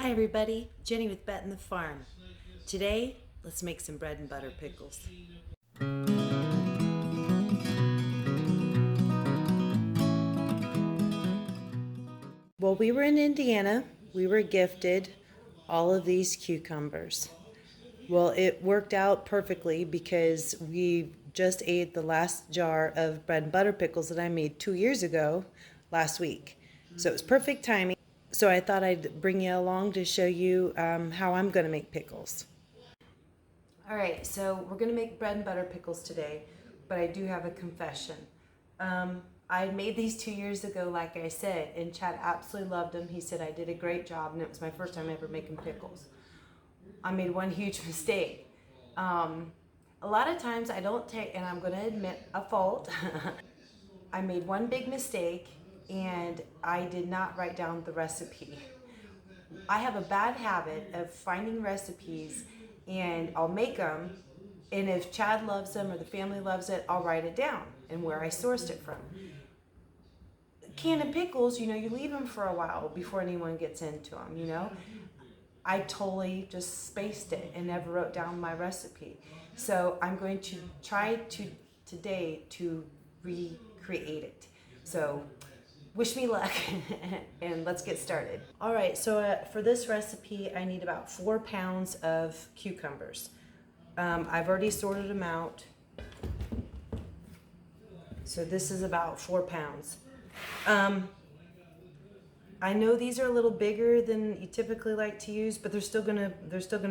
Hi everybody, Jenny with Bet in the Farm. Today, let's make some bread and butter pickles. Well, we were in Indiana. We were gifted all of these cucumbers. Well, it worked out perfectly because we just ate the last jar of bread and butter pickles that I made 2 years ago last week. So it was perfect timing. So I thought I'd bring you along to show you how I'm going to make pickles. All right, so we're going to make bread and butter pickles today, but I do have a confession. I made these 2 years ago, like I said, and Chad absolutely loved them. He said I did a great job, and it was my first time ever making pickles. I made one huge mistake. A lot of times I don't take, and I'm going to admit a fault. I made one big mistake, and I did not write down the recipe. I have a bad habit of finding recipes, and I'll make them, and if Chad loves them or the family loves it, I'll write it down and where I sourced it from. Can of pickles, you leave them for a while before anyone gets into them, I totally just spaced it and never wrote down my recipe. So I'm going to try today to recreate it. So wish me luck and let's get started. All right, so for this recipe, I need about 4 pounds of cucumbers. I've already sorted them out. So this is about 4 pounds. I know these are a little bigger than you typically like to use, but they're still gonna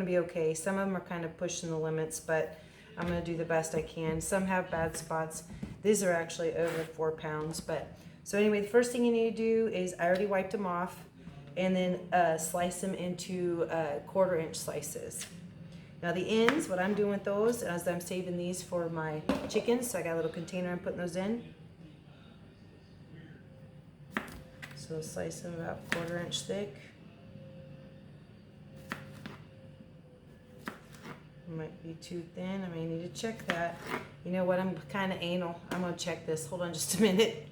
be okay. Some of them are kind of pushing the limits, but I'm gonna do the best I can. Some have bad spots. These are actually over 4 pounds, but so anyway, the first thing you need to do is I already wiped them off, and then slice them into 1/4-inch slices. Now the ends, what I'm doing with those is I'm saving these for my chickens, so I got a little container I'm putting those in. So slice them about 1/4-inch thick. Might be too thin. I may need to check that. You know what? I'm kind of anal. I'm gonna check this. Hold on just a minute.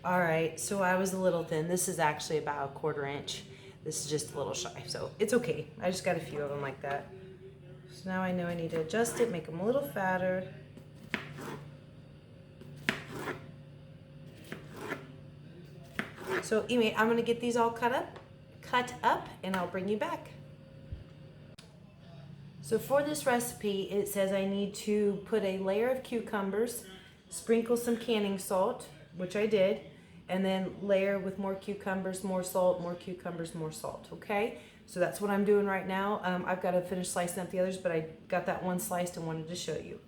All right. So I was a little thin. This is actually about 1/4 inch. This is just a little shy, so it's okay. I just got a few of them like that. So now I know I need to adjust it, make them a little fatter. So anyway, I'm gonna get these all cut up, and I'll bring you back. So for this recipe, it says I need to put a layer of cucumbers, sprinkle some canning salt, which I did, and then layer with more cucumbers, more salt, more cucumbers, more salt, okay? So that's what I'm doing right now. I've got to finish slicing up the others, but I got that one sliced and wanted to show you.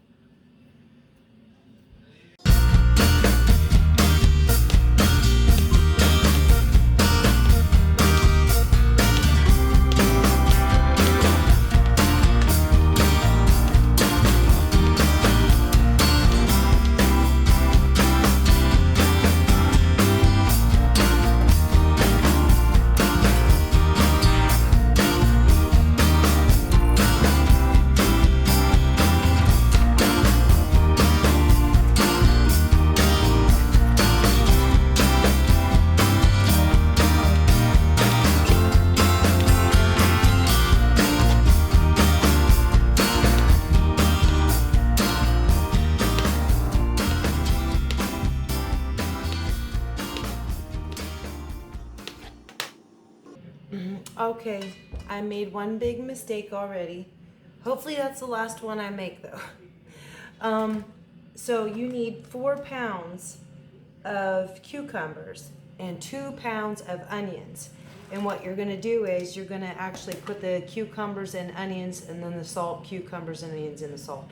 Okay, I made one big mistake already. Hopefully that's the last one I make though. So you need 4 pounds of cucumbers and 2 pounds of onions. And what you're gonna do is you're gonna actually put the cucumbers and onions and then the salt, cucumbers and onions in the salt.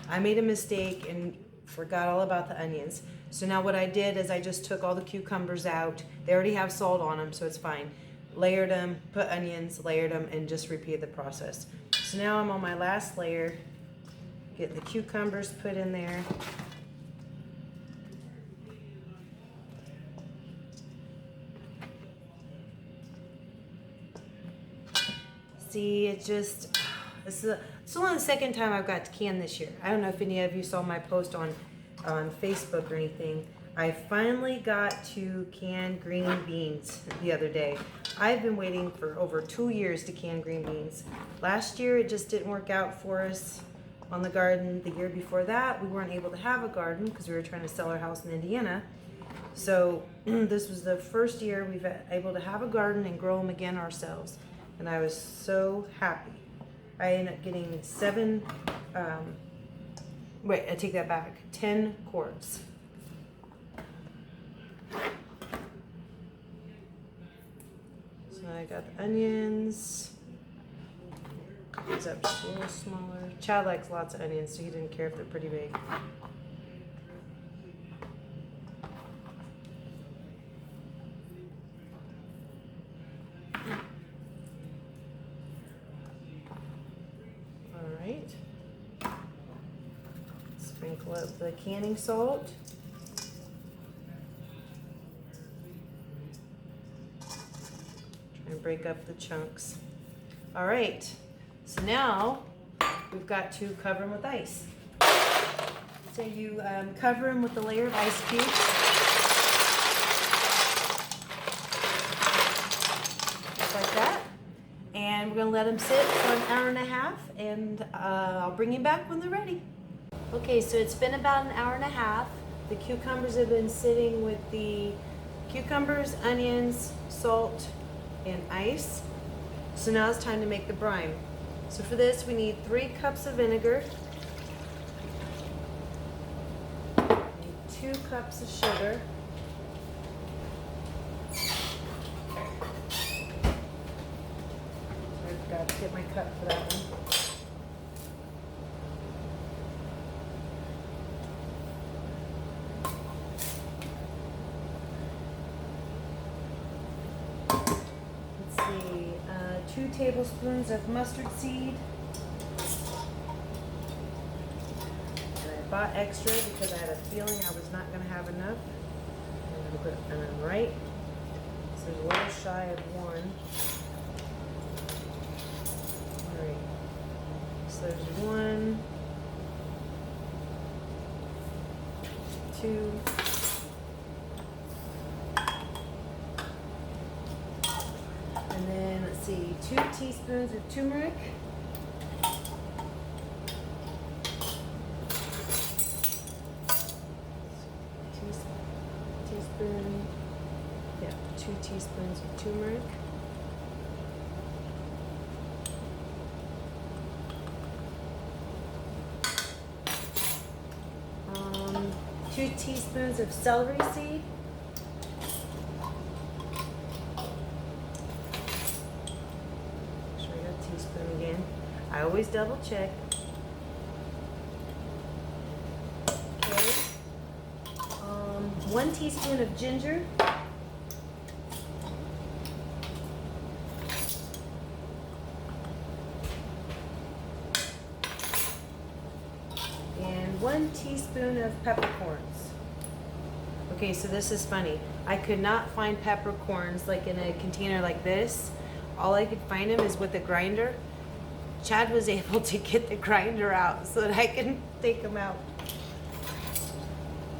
I made a mistake and forgot all about the onions. So now what I did is I just took all the cucumbers out. They already have salt on them, so it's fine. Layered them, put onions, layered them, and just repeat the process. So now I'm on my last layer, getting the cucumbers put in there. See, this is only the second time I've got to can this year. I don't know if any of you saw my post on Facebook or anything. I finally got to can green beans the other day. I've been waiting for over 2 years to can green beans. Last year it just didn't work out for us on the garden. The year before that we weren't able to have a garden because we were trying to sell our house in Indiana. So this was the first year we've been able to have a garden and grow them again ourselves. And I was so happy. I ended up getting 10 quarts. So I got the onions. These up just a little smaller. Chad likes lots of onions, so he didn't care if they're pretty big. Alright. Sprinkle up the canning salt. Try and break up the chunks. Alright. So now we've got to cover them with ice. So you cover them with a layer of ice cubes. Just like that. And we're going to let them sit for an hour and a half, and I'll bring you back when they're ready. Okay, so it's been about an hour and a half. The cucumbers have been sitting with the cucumbers, onions, salt, and ice. So now it's time to make the brine. So for this, we need 3 cups of vinegar, 2 cups of sugar, I've got to get my cup for that one. Let's see, 2 tablespoons of mustard seed. And I bought extra because I had a feeling I was not going to have enough. I'm going to put it right. So there's a little shy of 1. Alright. So there's 1, 2. And then, let's see, 2 teaspoons of turmeric. Teaspoon, yeah, 2 teaspoons of turmeric. Um, 2 teaspoons of celery seed. Teaspoon again. I always double check. Okay. 1 teaspoon of ginger. And 1 teaspoon of peppercorns. Okay, so this is funny. I could not find peppercorns like in a container like this. All I could find them is with a grinder. Chad was able to get the grinder out so that I can take them out.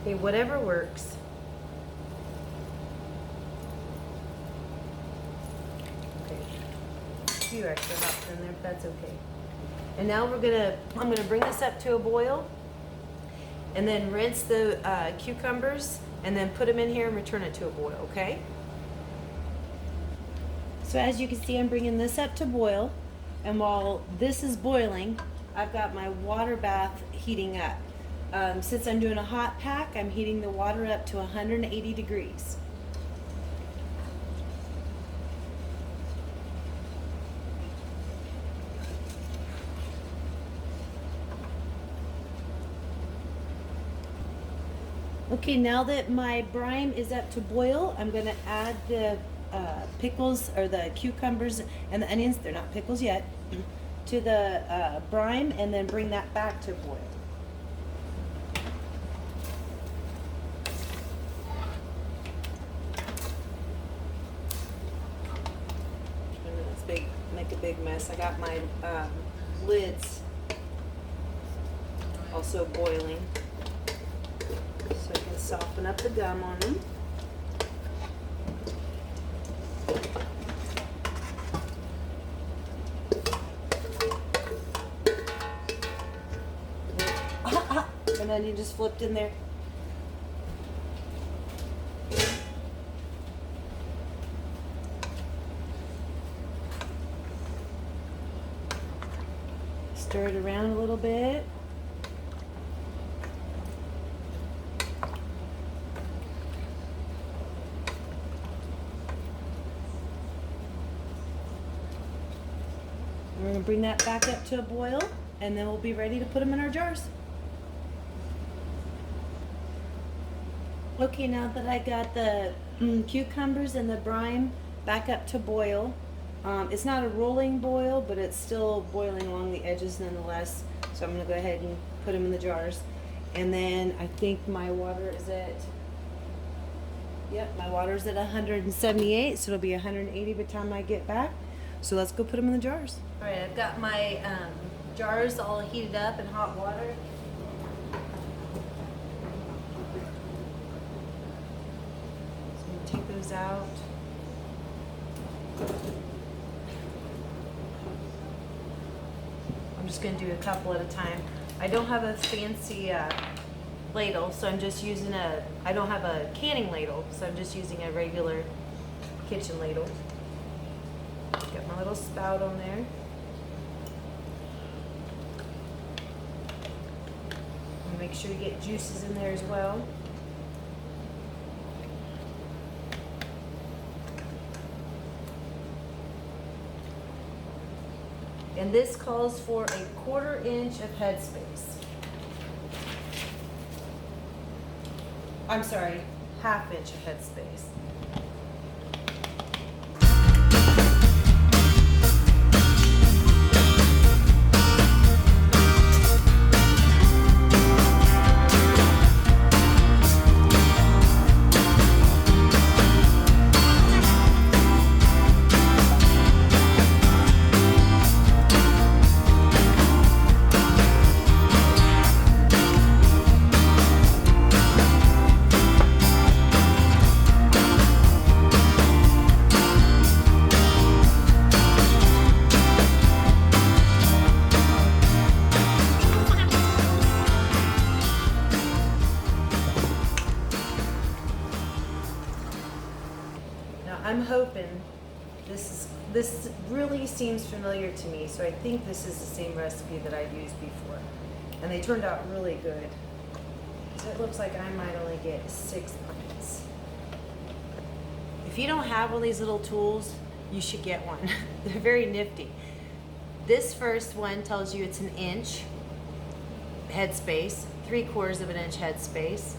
Okay, whatever works. Okay, a few extra hops in there, but that's okay. And now I'm gonna bring this up to a boil, and then rinse the cucumbers, and then put them in here and return it to a boil. Okay. So as you can see, I'm bringing this up to boil, and while this is boiling, I've got my water bath heating up. Since I'm doing a hot pack, I'm heating the water up to 180 degrees. Okay, now that my brine is up to boil, I'm going to add the pickles, or the cucumbers and the onions, they're not pickles yet, to the brine, and then bring that back to boil. Make a big mess. I got my lids also boiling, so I can soften up the gum on them. onion just flipped in there. Stir it around a little bit. We're going to bring that back up to a boil, and then we'll be ready to put them in our jars. Okay, now that I got the cucumbers and the brine back up to boil, it's not a rolling boil, but it's still boiling along the edges nonetheless. So I'm going to go ahead and put them in the jars. And then I think my water is at, my water's at 178, so it'll be 180 by the time I get back. So let's go put them in the jars. All right, I've got my jars all heated up in hot water. So I'm gonna take those out. I'm just gonna do a couple at a time. I don't have a fancy ladle, so I'm just using I don't have a canning ladle, so I'm just using a regular kitchen ladle. Got my little spout on there. And make sure you get juices in there as well. And this calls for a 1/4 inch of headspace. I'm sorry, 1/2 inch of headspace. I'm hoping this really seems familiar to me, so I think this is the same recipe that I've used before, and they turned out really good. So it looks like I might only get 6 pints. If you don't have one of these little tools, you should get one. They're very nifty. This first one tells you it's 1 inch headspace, 3/4 of an inch headspace,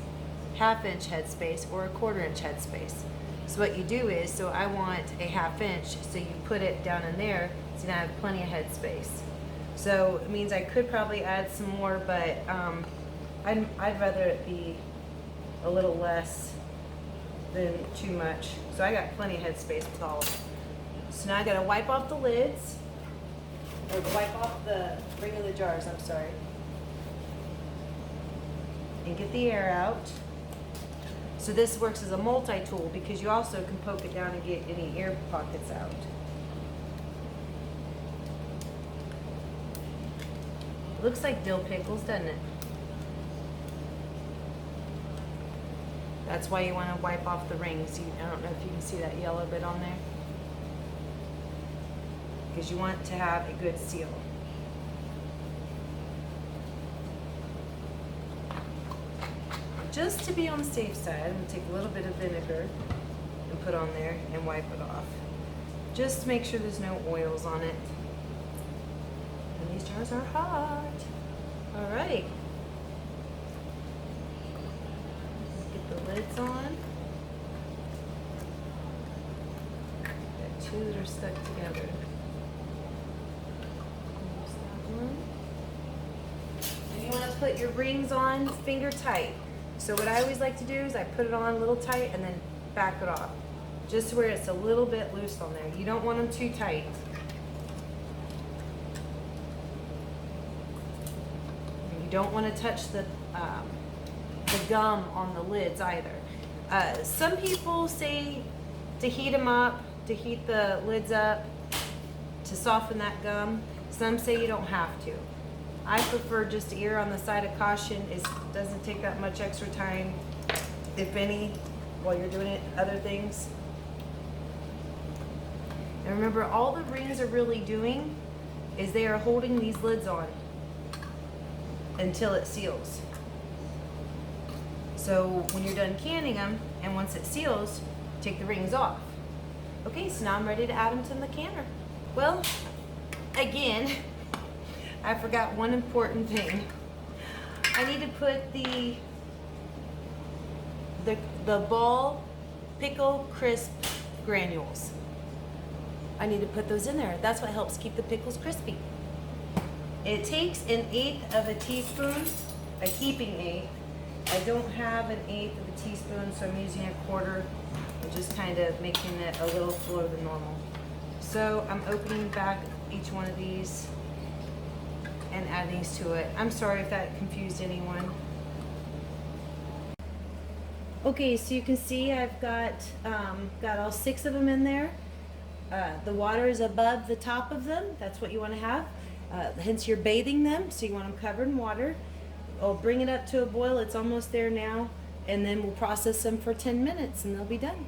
1/2 inch headspace, or a 1/4 inch headspace. So what you do is, so I want a 1/2 inch, so you put it down in there, so now I have plenty of headspace. So it means I could probably add some more, but I'd rather it be a little less than too much. So I got plenty of headspace with all of them. So now I gotta wipe off the lids, or wipe off the ring of the jars, I'm sorry, and get the air out. So this works as a multi-tool because you also can poke it down and get any air pockets out. It looks like dill pickles, doesn't it? That's why you want to wipe off the rings. I don't know if you can see that yellow bit on there. Because you want to have a good seal. Just to be on the safe side, I'm going to take a little bit of vinegar and put on there and wipe it off. Just to make sure there's no oils on it. And these jars are hot. All right. Get the lids on. Got 2 that are stuck together. There's that one. And you want to put your rings on finger tight. So what I always like to do is I put it on a little tight and then back it off. Just where it's a little bit loose on there. You don't want them too tight. And you don't want to touch the gum on the lids either. Some people say to heat them up, to heat the lids up, to soften that gum. Some say you don't have to. I prefer just to err on the side of caution. It doesn't take that much extra time, if any, while you're doing other things. And remember, all the rings are really doing is they are holding these lids on until it seals. So when you're done canning them, and once it seals, take the rings off. Okay, so now I'm ready to add them to the canner. Well, again, I forgot one important thing. I need to put the ball Pickle Crisp Granules. I need to put those in there. That's what helps keep the pickles crispy. It takes 1/8 teaspoon, a heaping eighth. I don't have 1/8 teaspoon, so I'm using 1/4. I'm just kind of making it a little fuller than normal. So I'm opening back each one of these and adding these to it. I'm sorry if that confused anyone. Okay, so you can see I've got all 6 of them in there. The water is above the top of them. That's what you want to have. Hence you're bathing them, so you want them covered in water. I'll bring it up to a boil. It's almost there now. And then we'll process them for 10 minutes and they'll be done.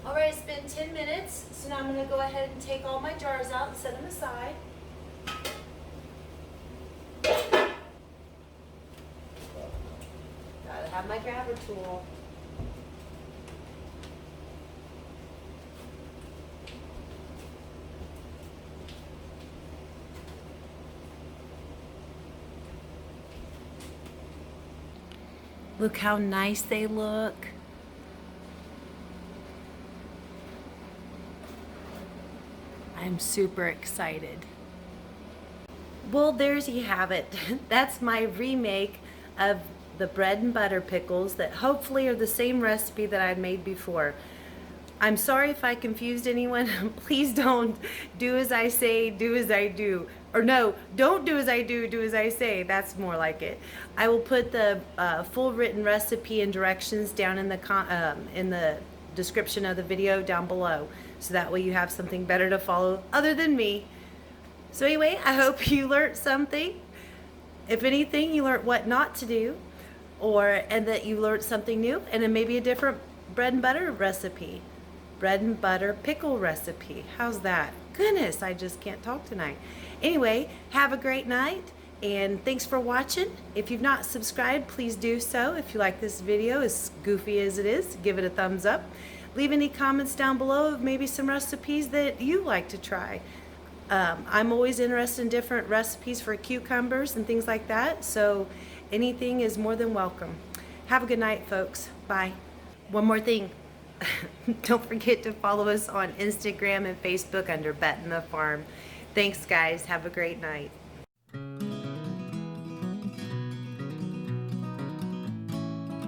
All right, it's been 10 minutes. So now I'm going to go ahead and take all my jars out and set them aside. Gotta have my grabber tool. Look how nice they look. I'm super excited. Well, there's you have it. That's my remake of the bread and butter pickles that hopefully are the same recipe that I made before. I'm sorry if I confused anyone. Please don't do as I say, do as I do. Or no, don't do as I do, do as I say. That's more like it. I will put the full written recipe and directions down in the description of the video down below. So that way you have something better to follow other than me. So anyway, I hope you learned something. If anything, you learned what not to do, and that you learned something new, and then maybe a different bread and butter recipe. Bread and butter pickle recipe. How's that? Goodness, I just can't talk tonight. Anyway, have a great night, and thanks for watching. If you've not subscribed, please do so. If you like this video, as goofy as it is, give it a thumbs up. Leave any comments down below of maybe some recipes that you like to try. I'm always interested in different recipes for cucumbers and things like that, so anything is more than welcome. Have a good night, folks. Bye. One more thing. Don't forget to follow us on Instagram and Facebook under Bet in the Farm. Thanks, guys. Have a great night.